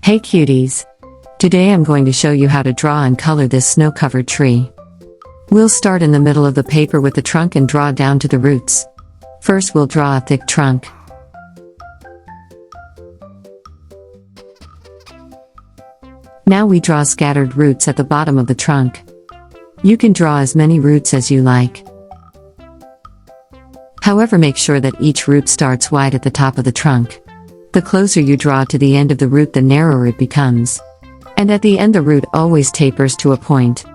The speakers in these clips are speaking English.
Hey cuties! Today I'm going to show you how to draw and color this snow-covered tree. We'll start in the middle of the paper with the trunk and draw down to the roots. First we'll draw a thick trunk. Now we draw scattered roots at the bottom of the trunk. You can draw as many roots as you like. However, make sure that each root starts wide at the top of the trunk. The closer you draw to the end of the root, the narrower it becomes. And at the end the root always tapers to a point.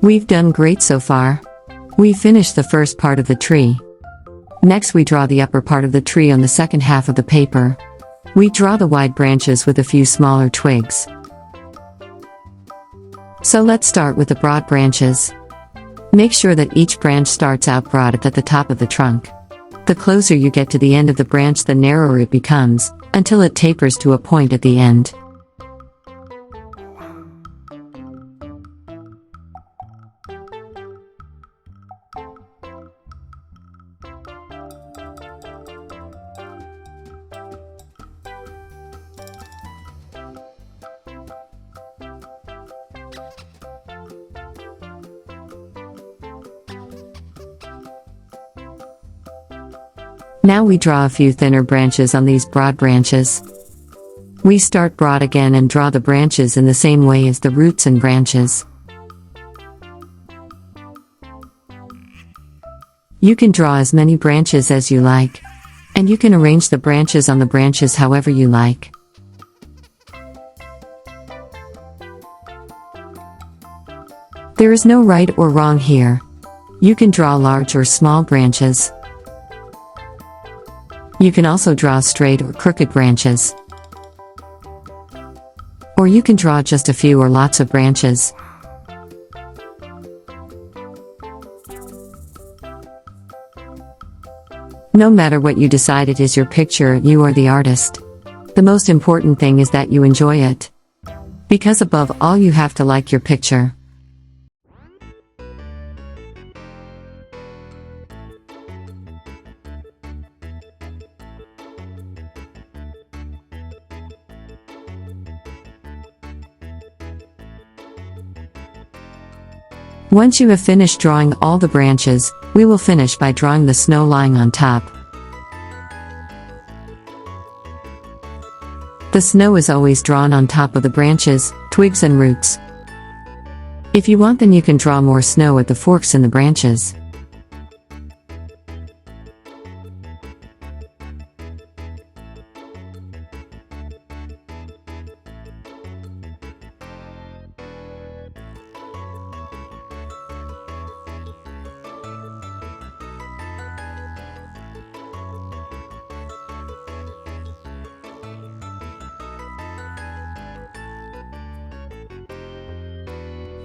We've done great so far. We finished the first part of the tree. Next we draw the upper part of the tree on the second half of the paper. We draw the wide branches with a few smaller twigs. So let's start with the broad branches. Make sure that each branch starts out broad at the top of the trunk. The closer you get to the end of the branch, the narrower it becomes, until it tapers to a point at the end. Now we draw a few thinner branches on these broad branches. We start broad again and draw the branches in the same way as the roots and branches. You can draw as many branches as you like, and you can arrange the branches on the branches however you like. There is no right or wrong here. You can draw large or small branches. You can also draw straight or crooked branches. Or you can draw just a few or lots of branches. No matter what you decide, it is your picture, you are the artist. The most important thing is that you enjoy it. Because above all, you have to like your picture. Once you have finished drawing all the branches, we will finish by drawing the snow lying on top. The snow is always drawn on top of the branches, twigs and roots. If you want, then you can draw more snow at the forks in the branches.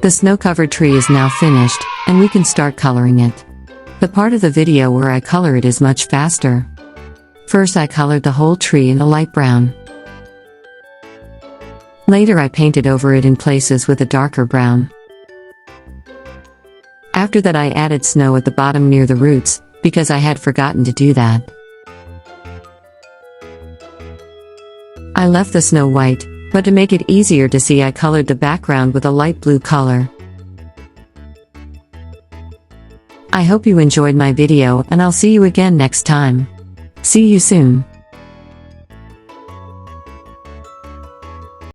The snow-covered tree is now finished, and we can start coloring it. The part of the video where I color it is much faster. First I colored the whole tree in a light brown. Later I painted over it in places with a darker brown. After that I added snow at the bottom near the roots, because I had forgotten to do that. I left the snow white, but to make it easier to see I colored the background with a light blue color. I hope you enjoyed my video, and I'll see you again next time. See you soon.